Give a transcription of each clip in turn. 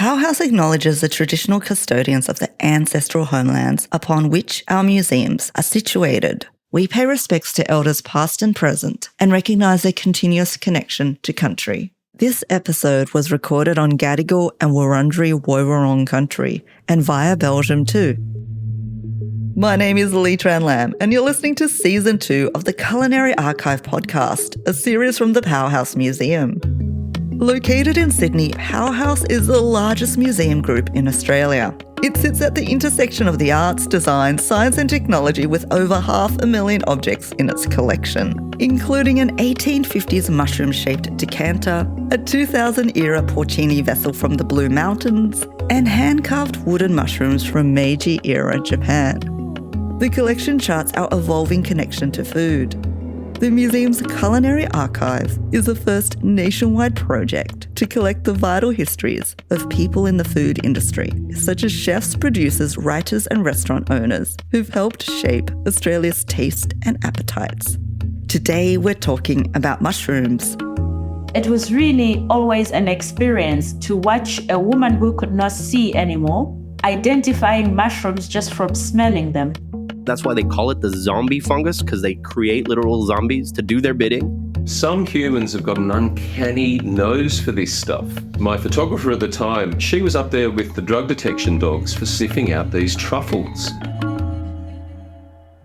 Powerhouse acknowledges the traditional custodians of the ancestral homelands upon which our museums are situated. We pay respects to elders past and present and recognise their continuous connection to country. This episode was recorded on Gadigal and Wurundjeri Woiwurrung country and via Belgium too. My name is Lee Tran Lam and you're listening to Season 2 of the Culinary Archive podcast, a series from the Powerhouse Museum. Located in Sydney, Powerhouse is the largest museum group in Australia. It sits at the intersection of the arts, design, science and technology with over 500,000 objects in its collection, including an 1850s mushroom-shaped decanter, a 2000-era porcini vessel from the Blue Mountains, and hand-carved wooden mushrooms from Meiji-era Japan. The collection charts our evolving connection to food. The museum's Culinary Archive is the first nationwide project to collect the vital histories of people in the food industry, such as chefs, producers, writers and restaurant owners who've helped shape Australia's taste and appetites. Today we're talking about mushrooms. It was really always an experience to watch a woman who could not see anymore, identifying mushrooms just from smelling them. That's why they call it the zombie fungus, because they create literal zombies to do their bidding. Some humans have got an uncanny nose for this stuff. My photographer at the time, she was up there with the drug detection dogs for sniffing out these truffles.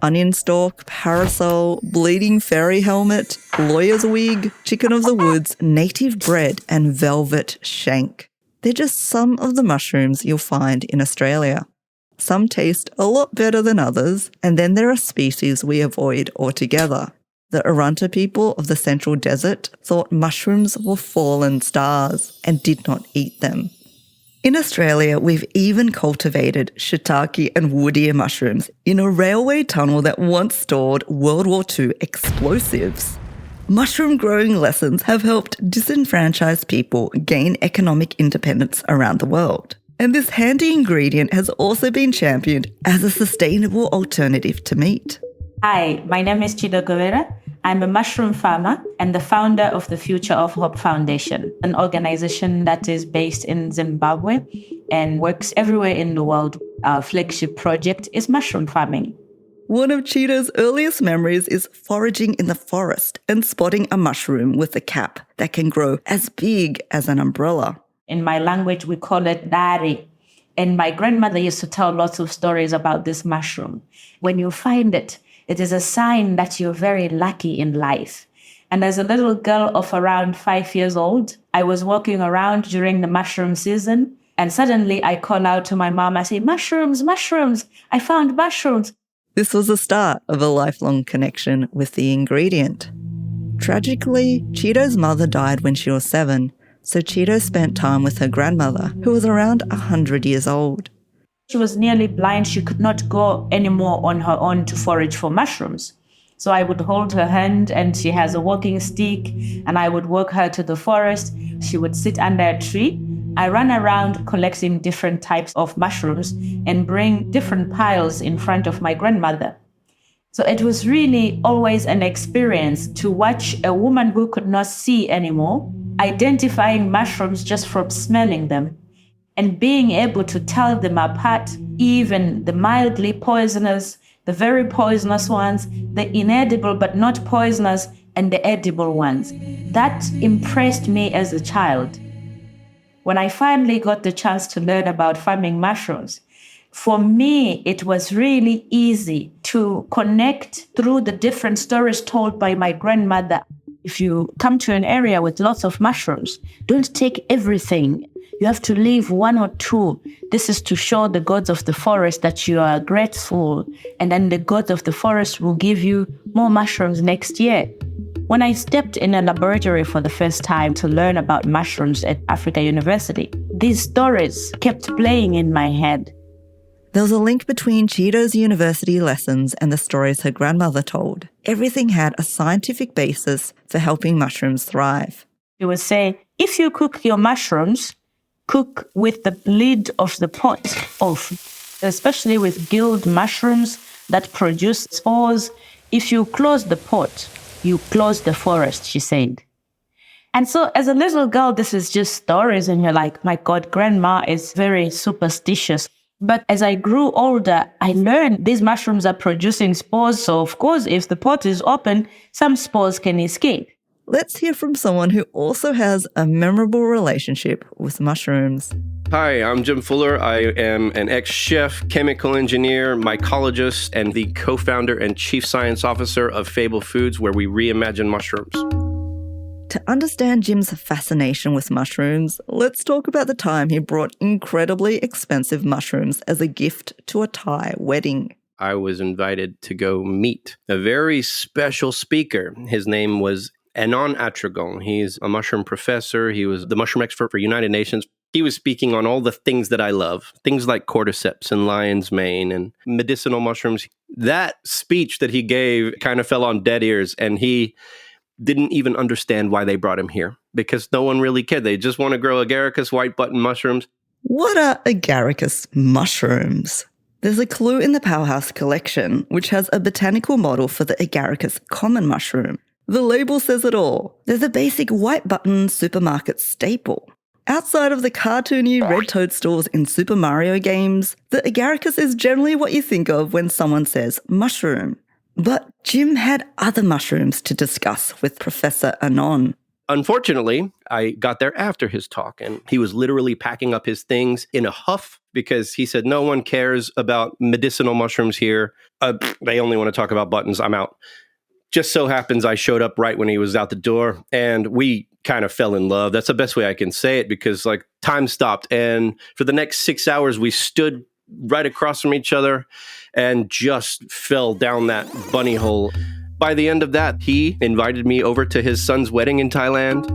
Onion stalk, parasol, bleeding fairy helmet, lawyer's wig, chicken of the woods, native bread and velvet shank. They're just some of the mushrooms you'll find in Australia. Some taste a lot better than others, and then there are species we avoid altogether. The Arunta people of the Central Desert thought mushrooms were fallen stars and did not eat them. In Australia, we've even cultivated shiitake and wood ear mushrooms in a railway tunnel that once stored World War II explosives. Mushroom growing lessons have helped disenfranchised people gain economic independence around the world. And this handy ingredient has also been championed as a sustainable alternative to meat. Hi, my name is Chido Guevara. I'm a mushroom farmer and the founder of the Future of Hope Foundation, an organization that is based in Zimbabwe and works everywhere in the world. Our flagship project is mushroom farming. One of Chido's earliest memories is foraging in the forest and spotting a mushroom with a cap that can grow as big as an umbrella. In my language, we call it dari. And my grandmother used to tell lots of stories about this mushroom. When you find it, it is a sign that you're very lucky in life. And as a little girl of around 5 years old, I was walking around during the mushroom season. And suddenly I call out to my mom, I say, mushrooms, mushrooms, I found mushrooms. This was the start of a lifelong connection with the ingredient. Tragically, Chido's mother died when she was 7. So Chido spent time with her grandmother, who was around 100 years old. She was nearly blind. She could not go anymore on her own to forage for mushrooms. So I would hold her hand and she has a walking stick and I would walk her to the forest. She would sit under a tree. I run around collecting different types of mushrooms and bring different piles in front of my grandmother. So it was really always an experience to watch a woman who could not see anymore, identifying mushrooms just from smelling them and being able to tell them apart, even the mildly poisonous, the very poisonous ones, the inedible but not poisonous, and the edible ones. That impressed me as a child. When I finally got the chance to learn about farming mushrooms, for me, it was really easy to connect through the different stories told by my grandmother. If you come to an area with lots of mushrooms, don't take everything. You have to leave 1 or 2. This is to show the gods of the forest that you are grateful, and then the gods of the forest will give you more mushrooms next year. When I stepped in a laboratory for the first time to learn about mushrooms at Africa University, these stories kept playing in my head. There was a link between Chido's university lessons and the stories her grandmother told. Everything had a scientific basis for helping mushrooms thrive. She would say, if you cook your mushrooms, cook with the lid of the pot off, especially with gilled mushrooms that produce spores. If you close the pot, you close the forest, she said. And so as a little girl, this is just stories. And you're like, my God, grandma is very superstitious. But as I grew older, I learned these mushrooms are producing spores. So of course, if the pot is open, some spores can escape. Let's hear from someone who also has a memorable relationship with mushrooms. Hi, I'm Jim Fuller. I am an ex-chef, chemical engineer, mycologist, and the co-founder and chief science officer of Fable Foods, where we reimagine mushrooms. To understand Jim's fascination with mushrooms, let's talk about the time he brought incredibly expensive mushrooms as a gift to a Thai wedding. I was invited to go meet a very special speaker. His name was Anon Atragon. He's a mushroom professor. He was the mushroom expert for United Nations. He was speaking on all the things that I love, things like cordyceps and lion's mane and medicinal mushrooms. That speech that he gave kind of fell on dead ears, and he didn't even understand why they brought him here because no one really cared. They just want to grow agaricus white button mushrooms. What are agaricus mushrooms? There's a clue in the Powerhouse collection, which has a botanical model for the agaricus common mushroom. The label says it all. There's a basic white button supermarket staple. Outside of the cartoony red toadstools in Super Mario games, the agaricus is generally what you think of when someone says mushroom. But Jim had other mushrooms to discuss with Professor Anon. Unfortunately, I got there after his talk, and he was literally packing up his things in a huff because he said, no one cares about medicinal mushrooms here. They only want to talk about buttons. I'm out. Just so happens I showed up right when he was out the door, and we kind of fell in love. That's the best way I can say it because time stopped. And for the next 6 hours, we stood right across from each other and just fell down that bunny hole. By the end of that, he invited me over to his son's wedding in Thailand.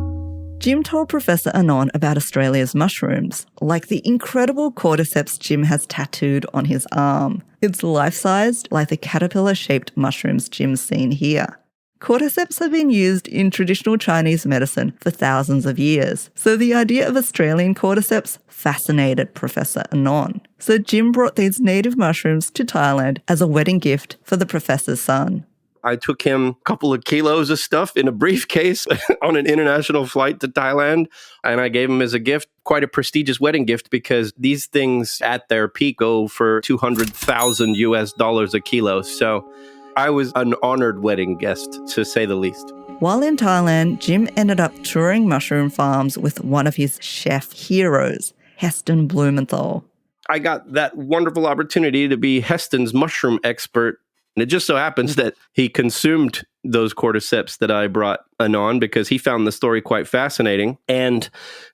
Jim told Professor Anon about Australia's mushrooms, like the incredible cordyceps Jim has tattooed on his arm. It's life-sized, like the caterpillar-shaped mushrooms Jim's seen here. Cordyceps have been used in traditional Chinese medicine for thousands of years, so the idea of Australian cordyceps fascinated Professor Anon. So Jim brought these native mushrooms to Thailand as a wedding gift for the professor's son. I took him a couple of kilos of stuff in a briefcase on an international flight to Thailand, and I gave him as a gift, quite a prestigious wedding gift, because these things at their peak go for $200,000 a kilo. So I was an honored wedding guest, to say the least. While in Thailand, Jim ended up touring mushroom farms with one of his chef heroes, Heston Blumenthal. I got that wonderful opportunity to be Heston's mushroom expert. And it just so happens that he consumed those cordyceps that I brought Anon because he found the story quite fascinating and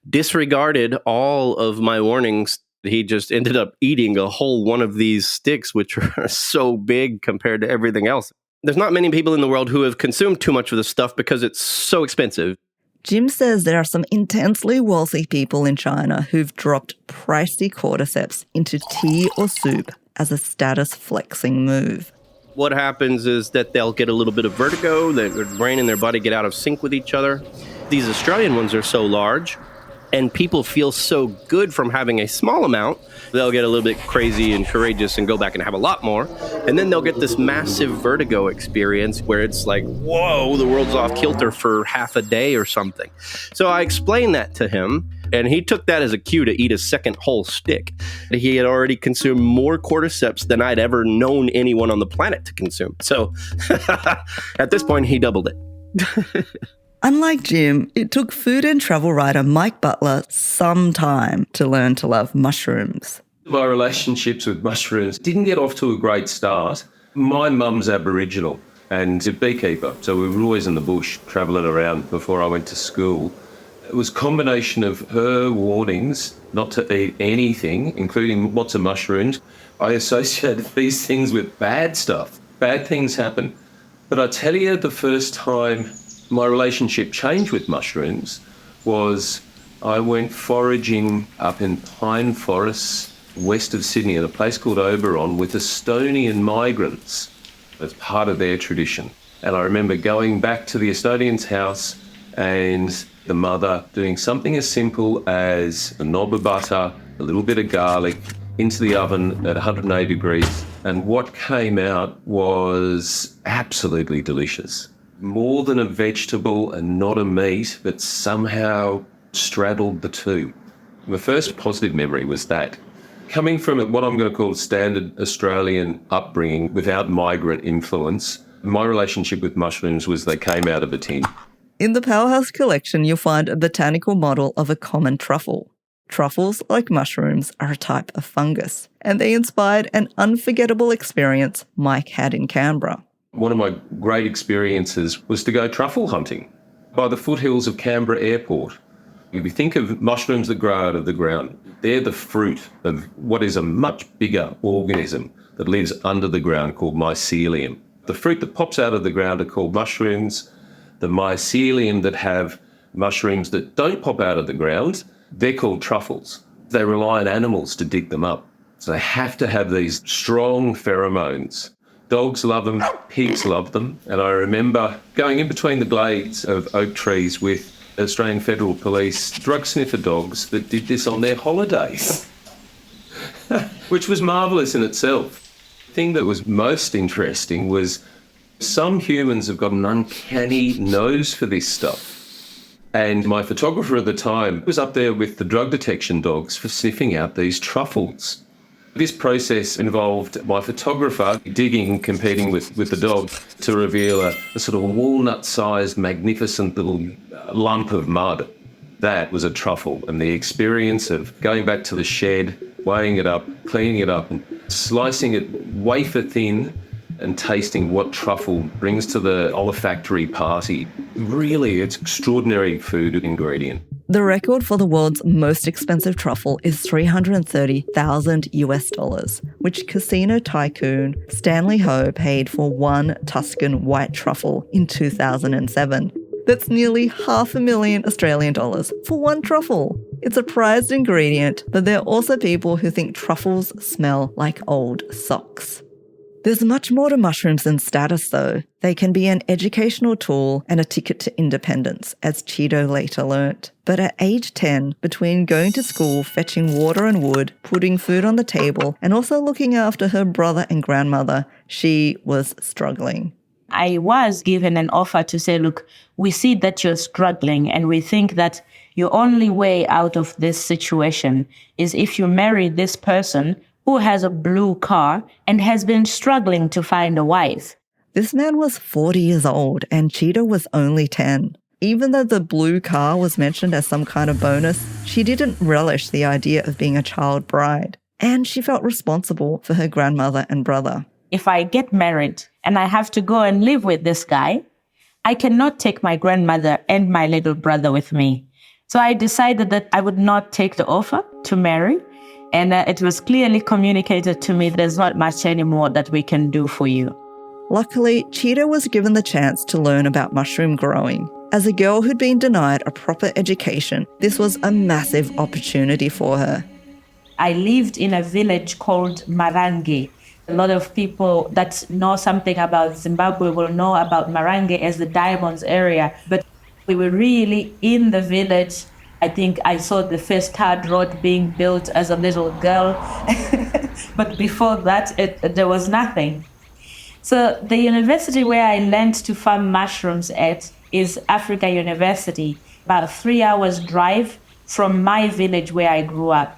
disregarded all of my warnings. He just ended up eating a whole one of these sticks, which are so big compared to everything else. There's not many people in the world who have consumed too much of this stuff because it's so expensive. Jim says there are some intensely wealthy people in China who've dropped pricey cordyceps into tea or soup as a status flexing move. What happens is that they'll get a little bit of vertigo, their brain and their body get out of sync with each other. These Australian ones are so large, and people feel so good from having a small amount, they'll get a little bit crazy and courageous and go back and have a lot more. And then they'll get this massive vertigo experience where it's like, whoa, the world's off kilter for half a day or something. So I explained that to him, and he took that as a cue to eat a second whole stick. He had already consumed more cordyceps than I'd ever known anyone on the planet to consume. So at this point, he doubled it. Unlike Jim, it took food and travel writer Mike Butler some time to learn to love mushrooms. My relationships with mushrooms didn't get off to a great start. My mum's Aboriginal and a beekeeper, so we were always in the bush travelling around before I went to school. It was a combination of her warnings not to eat anything, including lots of mushrooms. I associated these things with bad stuff. Bad things happen. But I tell you, the first time my relationship changed with mushrooms was I went foraging up in pine forests west of Sydney at a place called Oberon with Estonian migrants as part of their tradition. And I remember going back to the Estonian's house and the mother doing something as simple as a knob of butter, a little bit of garlic into the oven at 180 degrees. And what came out was absolutely delicious. more than a vegetable and not a meat, but somehow straddled the two. My first positive memory was that. Coming from what I'm going to call standard Australian upbringing without migrant influence, my relationship with mushrooms was they came out of a tin. In the Powerhouse collection, you'll find a botanical model of a common truffle. Truffles, like mushrooms, are a type of fungus, and they inspired an unforgettable experience Mike had in Canberra. One of my great experiences was to go truffle hunting by the foothills of Canberra Airport. If you think of mushrooms that grow out of the ground, they're the fruit of what is a much bigger organism that lives under the ground called mycelium. The fruit that pops out of the ground are called mushrooms. The mycelium that have mushrooms that don't pop out of the ground, they're called truffles. They rely on animals to dig them up. So they have to have these strong pheromones. Dogs love them, pigs love them. And I remember going in between the blades of oak trees with Australian Federal Police drug sniffer dogs that did this on their holidays, which was marvellous in itself. The thing that was most interesting was some humans have got an uncanny nose for this stuff. And my photographer at the time was up there with the drug detection dogs for sniffing out these truffles. This process involved my photographer digging, competing with the dog to reveal a sort of walnut-sized, magnificent little lump of mud. That was a truffle, and the experience of going back to the shed, weighing it up, cleaning it up, and slicing it wafer thin and tasting what truffle brings to the olfactory party. Really, it's extraordinary food ingredient. The record for the world's most expensive truffle is $330,000, which casino tycoon Stanley Ho paid for one Tuscan white truffle in 2007. That's nearly $500,000 Australian dollars for one truffle. It's a prized ingredient, but there are also people who think truffles smell like old socks. There's much more to mushrooms than status, though. They can be an educational tool and a ticket to independence, as Cheeto later learnt. But at age 10, between going to school, fetching water and wood, putting food on the table, and also looking after her brother and grandmother, she was struggling. I was given an offer to say, look, we see that you're struggling and we think that your only way out of this situation is if you marry this person who has a blue car and has been struggling to find a wife. This man was 40 years old and Cheetah was only 10. Even though the blue car was mentioned as some kind of bonus, she didn't relish the idea of being a child bride. And she felt responsible for her grandmother and brother. If I get married and I have to go and live with this guy, I cannot take my grandmother and my little brother with me. So I decided that I would not take the offer to marry. And it was clearly communicated to me, there's not much anymore that we can do for you. Luckily, Cheetah was given the chance to learn about mushroom growing. As a girl who'd been denied a proper education, this was a massive opportunity for her. I lived in a village called Marange. A lot of people that know something about Zimbabwe will know about Marange as the diamonds area. But we were really in the village. I think I saw the first hard road being built as a little girl. But before that, there was nothing. So the university where I learned to farm mushrooms at is Africa University, about a 3 hours drive from my village where I grew up.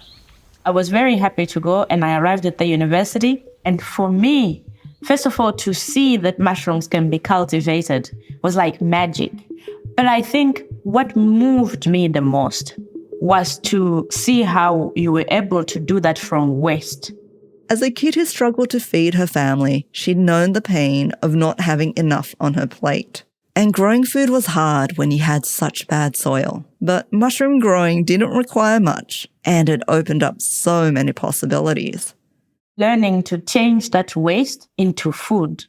I was very happy to go and I arrived at the university. And for me, first of all, to see that mushrooms can be cultivated was like magic. But I think what moved me the most was to see how you were able to do that from waste. As a kid who struggled to feed her family, she'd known the pain of not having enough on her plate. And growing food was hard when you had such bad soil. But mushroom growing didn't require much, and it opened up so many possibilities. Learning to change that waste into food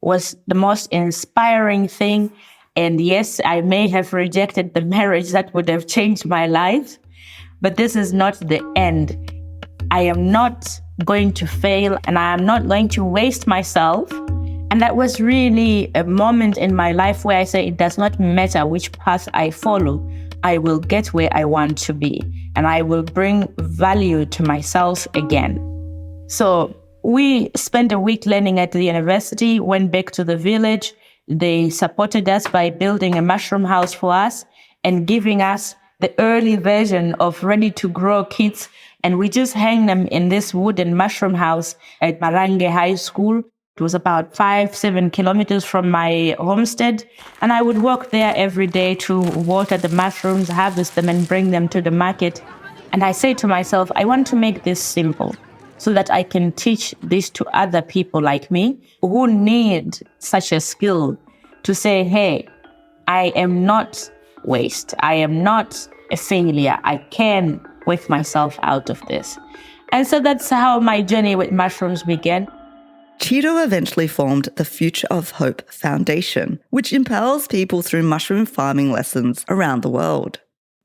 was the most inspiring thing. And yes, I may have rejected the marriage that would have changed my life, but this is not the end. I am not going to fail and I am not going to waste myself. And that was really a moment in my life where I say it does not matter which path I follow, I will get where I want to be and I will bring value to myself again. So we spent a week learning at the university, went back to the village, They supported us by building a mushroom house for us and giving us the early version of ready-to-grow kits. And we just hang them in this wooden mushroom house at Marange High School. It was about 5-7 kilometers from my homestead. And I would walk there every day to water the mushrooms, harvest them, and bring them to the market. And I say to myself, I want to make this simple so that I can teach this to other people like me who need such a skill to say, hey, I am not waste. I am not a failure. I can work myself out of this. And so that's how my journey with mushrooms began. Cheeto eventually formed the Future of Hope Foundation, which empowers people through mushroom farming lessons around the world.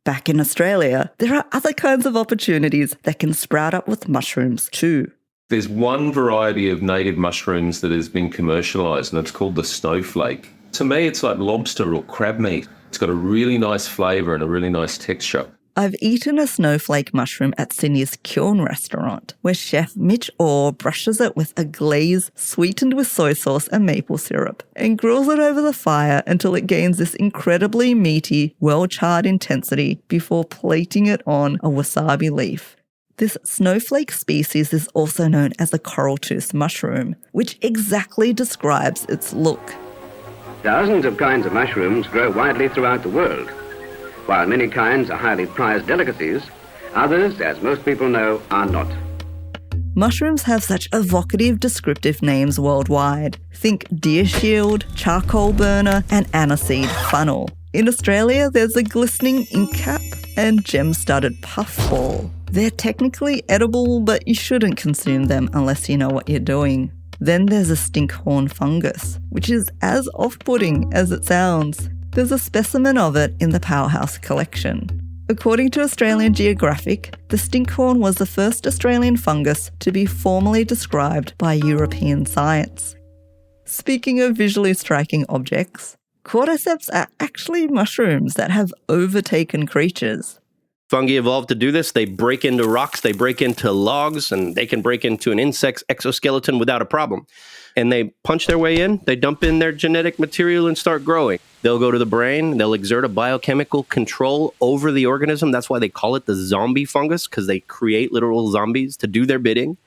Back in Australia, there are other kinds of opportunities that can sprout up with mushrooms too. There's one variety of native mushrooms that has been commercialised, and it's called the snowflake. To me, it's like lobster or crab meat. It's got a really nice flavour and a really nice texture. I've eaten a snowflake mushroom at Sydney's Kiln restaurant, where chef Mitch Orr brushes it with a glaze sweetened with soy sauce and maple syrup, and grills it over the fire until it gains this incredibly meaty, well-charred intensity before plating it on a wasabi leaf. This snowflake species is also known as the coral-toothed mushroom, which exactly describes its look. Dozens of kinds of mushrooms grow widely throughout the world. While many kinds are highly prized delicacies, others, as most people know, are not. Mushrooms have such evocative, descriptive names worldwide. Think deer shield, charcoal burner, and aniseed funnel. In Australia, there's a glistening ink cap and gem-studded puffball. They're technically edible, but you shouldn't consume them unless you know what you're doing. Then there's a stinkhorn fungus, which is as off-putting as it sounds. There's a specimen of it in the Powerhouse collection. According to Australian Geographic, the stinkhorn was the first Australian fungus to be formally described by European science. Speaking of visually striking objects, cordyceps are actually mushrooms that have overtaken creatures. Fungi evolved to do this. They break into rocks, they break into logs, and they can break into an insect's exoskeleton without a problem. And they punch their way in, they dump in their genetic material and start growing. They'll go to the brain, they'll exert a biochemical control over the organism. That's why they call it the zombie fungus, because they create literal zombies to do their bidding.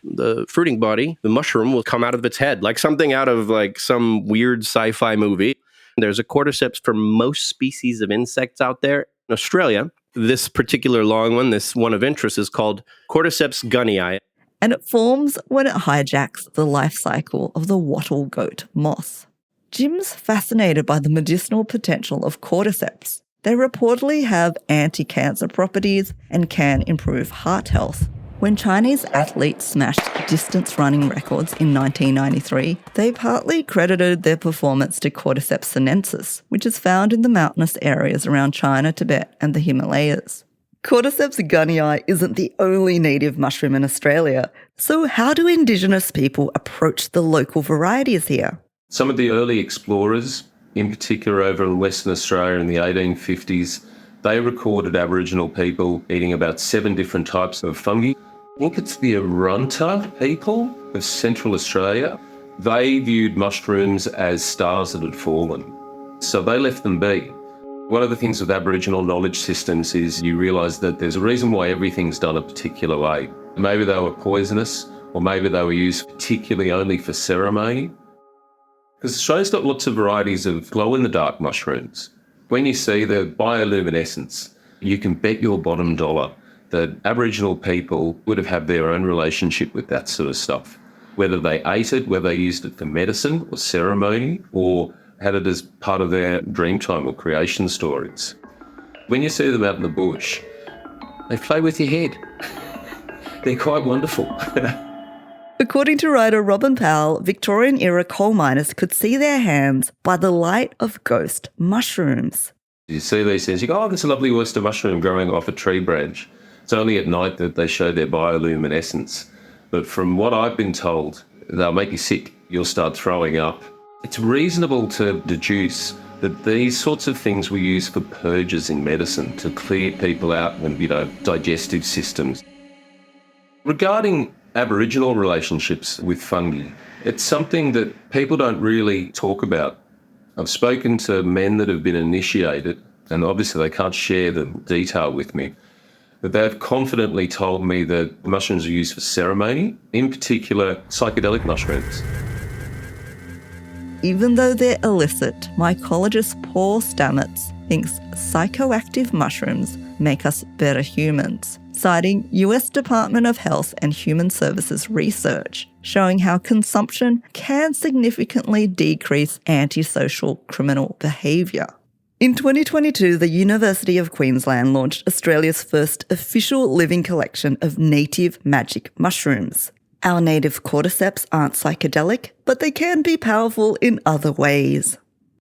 The fruiting body, the mushroom, will come out of its head, like something out of like some weird sci-fi movie. There's a cordyceps for most species of insects out there. In Australia, this particular long one, this one of interest, is called Cordyceps gunnii. And it forms when it hijacks the life cycle of the wattle goat moth. Jim's fascinated by the medicinal potential of cordyceps. They reportedly have anti-cancer properties and can improve heart health. When Chinese athletes smashed distance running records in 1993, they partly credited their performance to Cordyceps sinensis, which is found in the mountainous areas around China, Tibet, and the Himalayas. Cordyceps gunnii isn't the only native mushroom in Australia, so how do Indigenous people approach the local varieties here? Some of the early explorers, in particular over in Western Australia in the 1850s, they recorded Aboriginal people eating about 7 different types of fungi. I think it's the Arunta people of Central Australia. They viewed mushrooms as stars that had fallen, so they left them be. One of the things with Aboriginal knowledge systems is you realise that there's a reason why everything's done a particular way. Maybe they were poisonous, or maybe they were used particularly only for ceremony. Because Australia's got lots of varieties of glow-in-the-dark mushrooms. When you see the bioluminescence, you can bet your bottom dollar that Aboriginal people would have had their own relationship with that sort of stuff. Whether they ate it, whether they used it for medicine or ceremony, or had it as part of their dreamtime or creation stories. When you see them out in the bush, they play with your head. They're quite wonderful. According to writer Robin Powell, Victorian-era coal miners could see their hands by the light of ghost mushrooms. You see these things, you go, oh, there's a lovely oyster mushroom growing off a tree branch. It's only at night that they show their bioluminescence. But from what I've been told, they'll make you sick. You'll start throwing up. It's reasonable to deduce that these sorts of things were used for purges in medicine to clear people out and, digestive systems. Regarding Aboriginal relationships with fungi, it's something that people don't really talk about. I've spoken to men that have been initiated, and obviously they can't share the detail with me, but they've confidently told me that mushrooms are used for ceremony, in particular psychedelic mushrooms. Even though they're illicit, mycologist Paul Stamets thinks psychoactive mushrooms make us better humans, citing US Department of Health and Human Services research showing how consumption can significantly decrease antisocial criminal behaviour. In 2022, the University of Queensland launched Australia's first official living collection of native magic mushrooms. Our native cordyceps aren't psychedelic, but they can be powerful in other ways.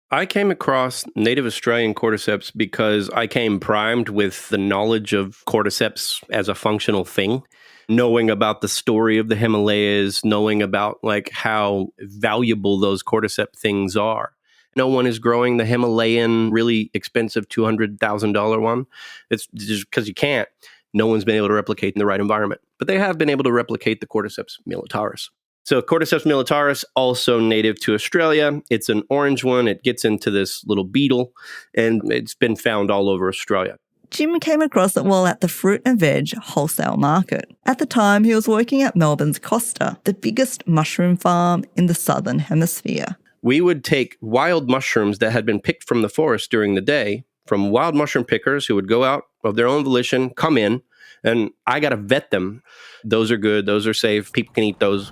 I came across native Australian cordyceps because I came primed with the knowledge of cordyceps as a functional thing, knowing about the story of the Himalayas, knowing about like how valuable those cordyceps things are. No one is growing the Himalayan, really expensive $200,000 one. It's just because you can't. No one's been able to replicate in the right environment. But they have been able to replicate the Cordyceps militaris. So Cordyceps militaris, also native to Australia. It's an orange one. It gets into this little beetle, and it's been found all over Australia. Jim came across it while at the fruit and veg wholesale market. At the time, he was working at Melbourne's Costa, the biggest mushroom farm in the southern hemisphere. We would take wild mushrooms that had been picked from the forest during the day, from wild mushroom pickers who would go out of their own volition, come in, and I got to vet them. Those are good. Those are safe. People can eat those.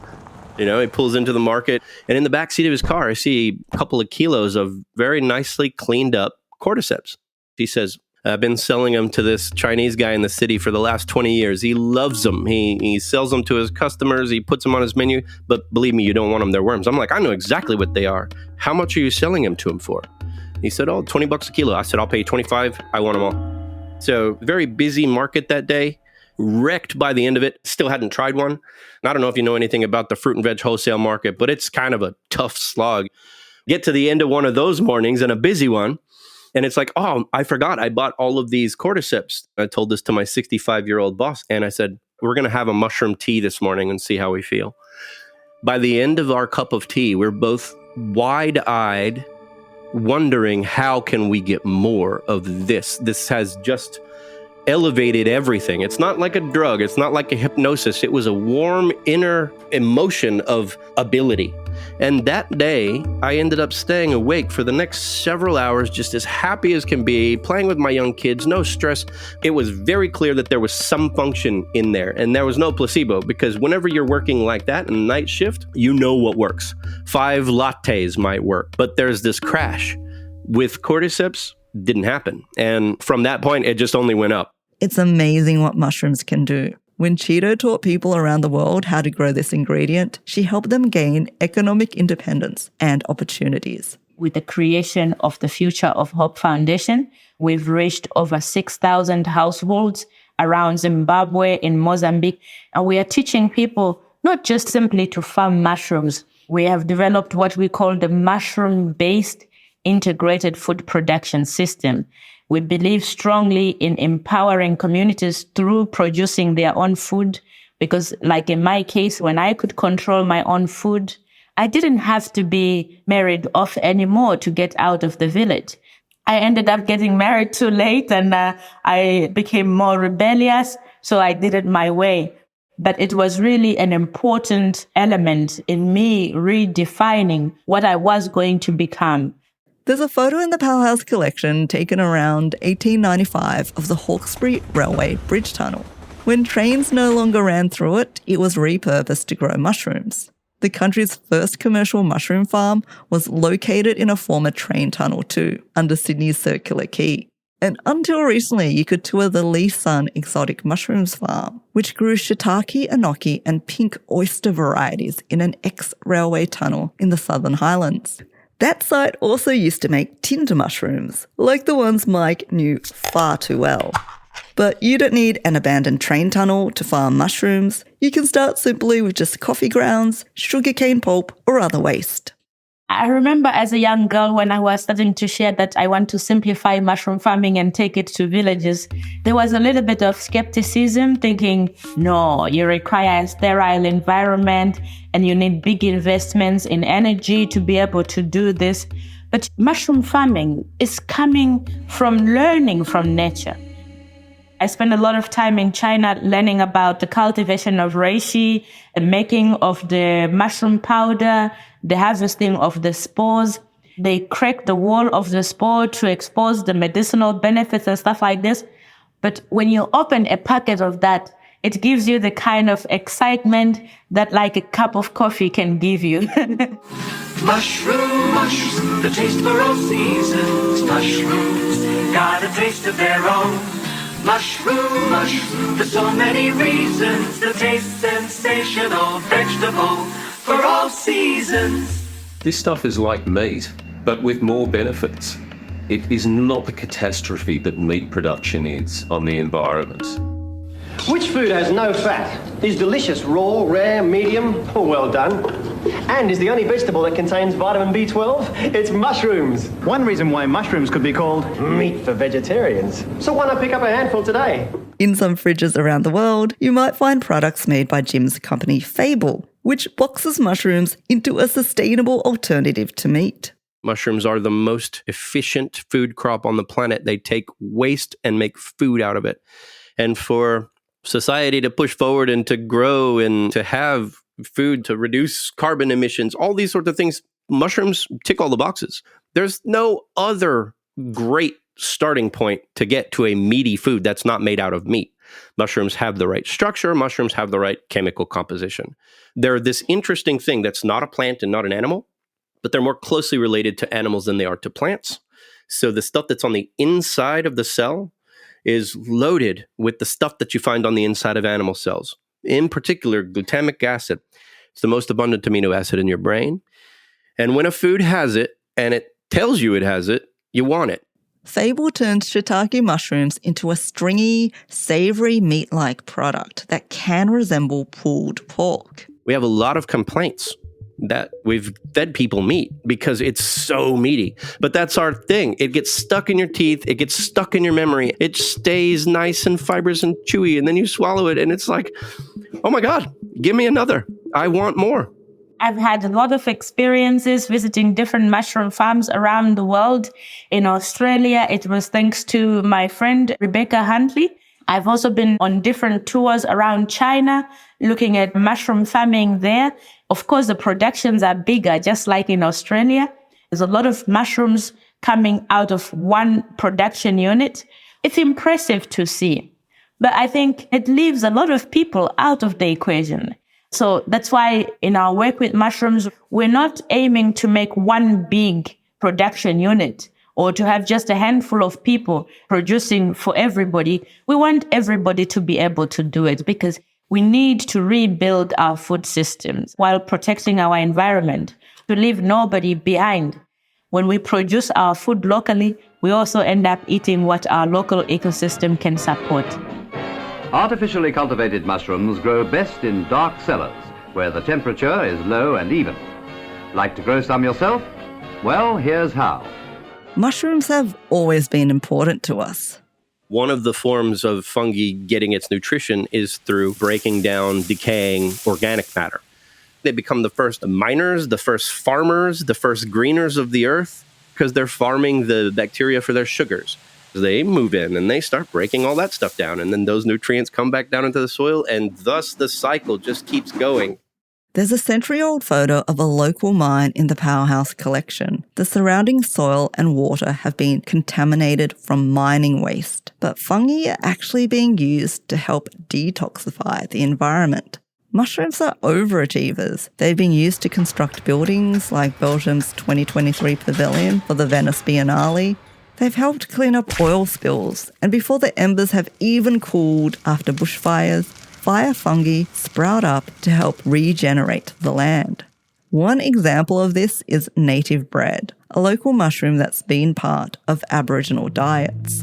You know, he pulls into the market, and in the backseat of his car, I see a couple of kilos of very nicely cleaned up cordyceps. He says, I've been selling them to this Chinese guy in the city for the last 20 years. He loves them. He sells them to his customers. He puts them on his menu. But believe me, you don't want them. They're worms. I'm like, I know exactly what they are. How much are you selling them to him for? He said, oh, $20 a kilo. I said, I'll pay you 25. I want them all. So very busy market that day. Wrecked by the end of it. Still hadn't tried one. And I don't know if you know anything about the fruit and veg wholesale market, but it's kind of a tough slog. Get to the end of one of those mornings and a busy one. And it's like, oh, I forgot I bought all of these cordyceps. I told this to my 65-year-old boss. And I said, we're going to have a mushroom tea this morning and see how we feel. By the end of our cup of tea, we're both wide-eyed, wondering how can we get more of this? This has just elevated everything. It's not like a drug. It's not like a hypnosis. It was a warm inner emotion of ability. And that day, I ended up staying awake for the next several hours, just as happy as can be, playing with my young kids, no stress. It was very clear that there was some function in there, and there was no placebo, because whenever you're working like that in a night shift, you know what works. 5 lattes might work, but there's this crash. With cordyceps, didn't happen. And from that point, it just only went up. It's amazing what mushrooms can do. When Cheeto taught people around the world how to grow this ingredient, she helped them gain economic independence and opportunities. With the creation of the Future of Hope Foundation, we've reached over 6,000 households around Zimbabwe, in Mozambique, and we are teaching people not just simply to farm mushrooms. We have developed what we call the mushroom-based integrated food production system. We believe strongly in empowering communities through producing their own food, because like in my case, when I could control my own food, I didn't have to be married off anymore to get out of the village. I ended up getting married too late, and I became more rebellious, so I did it my way. But it was really an important element in me redefining what I was going to become. There's a photo in the Powerhouse collection taken around 1895 of the Hawkesbury Railway Bridge Tunnel. When trains no longer ran through it, it was repurposed to grow mushrooms. The country's first commercial mushroom farm was located in a former train tunnel too, under Sydney's Circular Quay. And until recently, you could tour the Lee Sun Exotic Mushrooms Farm, which grew shiitake, enoki and pink oyster varieties in an ex-railway tunnel in the Southern Highlands. That site also used to make tinder mushrooms, like the ones Mike knew far too well. But you don't need an abandoned train tunnel to farm mushrooms. You can start simply with just coffee grounds, sugarcane pulp, or other waste. I remember as a young girl when I was starting to share that I want to simplify mushroom farming and take it to villages, there was a little bit of skepticism, thinking, no, you require a sterile environment and you need big investments in energy to be able to do this. But mushroom farming is coming from learning from nature. I spent a lot of time in China learning about the cultivation of reishi, the making of the mushroom powder, the harvesting of the spores. They crack the wall of the spore to expose the medicinal benefits and stuff like this. But when you open a packet of that, it gives you the kind of excitement that like a cup of coffee can give you. Mushrooms, the taste for all seasons. Mushrooms, got a taste of their own. Mushrooms, for so many reasons. The taste sensational vegetable for all seasons. This stuff is like meat, but with more benefits. It is not the catastrophe that meat production is on the environment. Which food has no fat, is delicious, raw, rare, medium, or well done, and is the only vegetable that contains vitamin B12? It's mushrooms. One reason why mushrooms could be called meat for vegetarians. So why not pick up a handful today? In some fridges around the world, you might find products made by Jim's company Fable, which boxes mushrooms into a sustainable alternative to meat. Mushrooms are the most efficient food crop on the planet. They take waste and make food out of it. And for society to push forward and to grow and to have food to reduce carbon emissions, all these sorts of things, mushrooms tick all the boxes. There's no other great starting point to get to a meaty food that's not made out of meat. Mushrooms have the right structure. Mushrooms have the right chemical composition. They're this interesting thing that's not a plant and not an animal, but they're more closely related to animals than they are to plants. So the stuff that's on the inside of the cell is loaded with the stuff that you find on the inside of animal cells. In particular, glutamic acid. It's the most abundant amino acid in your brain. And when a food has it, and it tells you it has it, you want it. Fable turns shiitake mushrooms into a stringy, savoury meat-like product that can resemble pulled pork. We have a lot of complaints that we've fed people meat because it's so meaty. But that's our thing. It gets stuck in your teeth. It gets stuck in your memory. It stays nice and fibrous and chewy. And then you swallow it and it's like, oh my God, give me another. I want more. I've had a lot of experiences visiting different mushroom farms around the world. In Australia, it was thanks to my friend Rebecca Huntley. I've also been on different tours around China, looking at mushroom farming there. Of course, the productions are bigger, just like in Australia. There's a lot of mushrooms coming out of one production unit. It's impressive to see. But I think it leaves a lot of people out of the equation. So that's why in our work with mushrooms, we're not aiming to make one big production unit or to have just a handful of people producing for everybody. We want everybody to be able to do it because we need to rebuild our food systems while protecting our environment, to leave nobody behind. When we produce our food locally, we also end up eating what our local ecosystem can support. Artificially cultivated mushrooms grow best in dark cellars, where the temperature is low and even. Like to grow some yourself? Well, here's how. Mushrooms have always been important to us. One of the forms of fungi getting its nutrition is through breaking down decaying organic matter. They become the first miners, the first farmers, the first greeners of the earth, because they're farming the bacteria for their sugars. They move in and they start breaking all that stuff down, and then those nutrients come back down into the soil, and thus the cycle just keeps going. There's a century-old photo of a local mine in the Powerhouse collection. The surrounding soil and water have been contaminated from mining waste, but fungi are actually being used to help detoxify the environment. Mushrooms are overachievers. They've been used to construct buildings like Belgium's 2023 pavilion for the Venice Biennale. They've helped clean up oil spills, and before the embers have even cooled after bushfires, fire fungi sprout up to help regenerate the land. One example of this is native bread, a local mushroom that's been part of Aboriginal diets.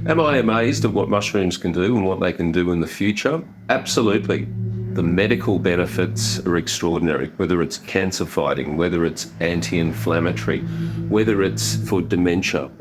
Am I amazed at what mushrooms can do and what they can do in the future? Absolutely. The medical benefits are extraordinary, whether it's cancer fighting, whether it's anti-inflammatory, whether it's for dementia.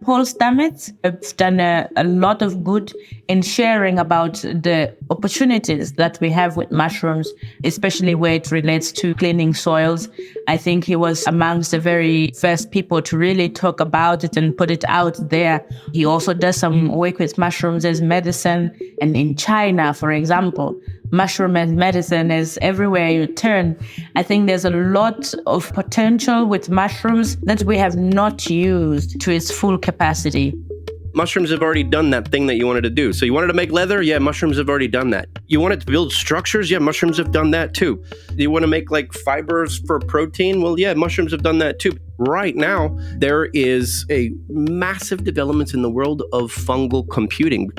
Paul Stamets has done a lot of good in sharing about the opportunities that we have with mushrooms, especially where it relates to cleaning soils. I think he was amongst the very first people to really talk about it and put it out there. He also does some work with mushrooms as medicine. And in China, for example, mushroom as medicine is everywhere you turn. I think there's a lot of potential with mushrooms that we have not used to its full capacity. Mushrooms have already done that thing that you wanted to do. So you wanted to make leather? Yeah, mushrooms have already done that. You wanted to build structures? Yeah, mushrooms have done that too. You want to make like fibers for protein? Well, yeah, mushrooms have done that too. Right now, there is a massive development in the world of fungal computing.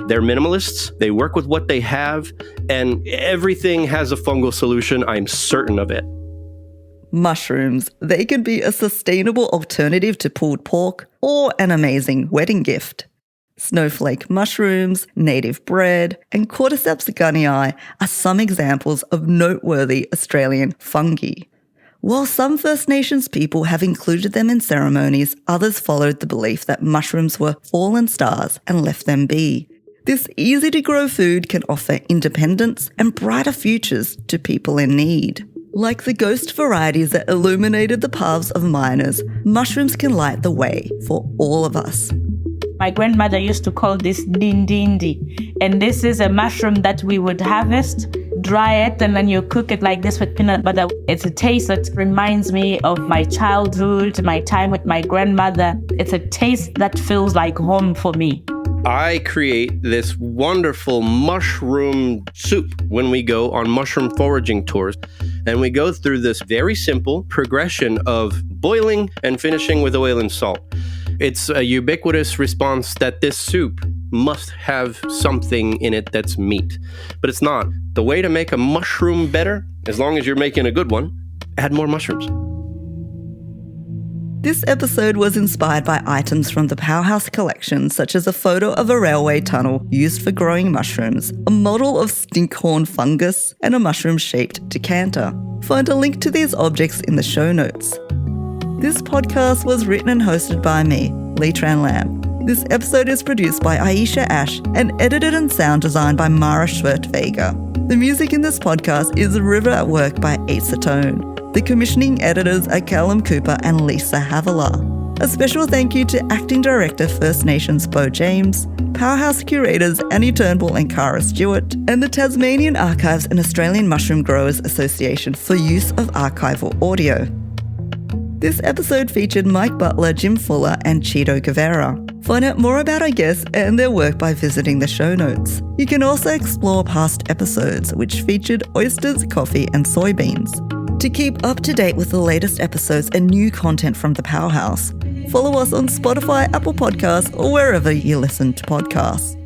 They're minimalists. They work with what they have, and everything has a fungal solution. I'm certain of it. Mushrooms. They can be a sustainable alternative to pulled pork or an amazing wedding gift. Snowflake mushrooms, native bread, and Cordyceps gunnii are some examples of noteworthy Australian fungi. While some First Nations people have included them in ceremonies, others followed the belief that mushrooms were fallen stars and left them be. This easy-to-grow food can offer independence and brighter futures to people in need. Like the ghost varieties that illuminated the paths of miners, mushrooms can light the way for all of us. My grandmother used to call this dindindi, and this is a mushroom that we would harvest, dry it, and then you cook it like this with peanut butter. It's a taste that reminds me of my childhood, my time with my grandmother. It's a taste that feels like home for me. I create this wonderful mushroom soup when we go on mushroom foraging tours. And we go through this very simple progression of boiling and finishing with oil and salt. It's a ubiquitous response that this soup must have something in it that's meat. But it's not. The way to make a mushroom better, as long as you're making a good one, add more mushrooms. This episode was inspired by items from the Powerhouse collection, such as a photo of a railway tunnel used for growing mushrooms, a model of stinkhorn fungus, and a mushroom-shaped decanter. Find a link to these objects in the show notes. This podcast was written and hosted by me, Lee Tran Lam. This episode is produced by Aisha Ash and edited and sound designed by Mara Schwert-Vega. The music in this podcast is River at Work by Asa Tone. The commissioning editors are Callum Cooper and Lisa Havilah. A special thank you to Acting Director First Nations Bo James, Powerhouse curators Annie Turnbull and Cara Stewart, and the Tasmanian Archives and Australian Mushroom Growers Association for use of archival audio. This episode featured Mike Butler, Jim Fuller, and Cheeto Guevara. Find out more about our guests and their work by visiting the show notes. You can also explore past episodes, which featured oysters, coffee, and soybeans. To keep up to date with the latest episodes and new content from the Powerhouse, follow us on Spotify, Apple Podcasts, or wherever you listen to podcasts.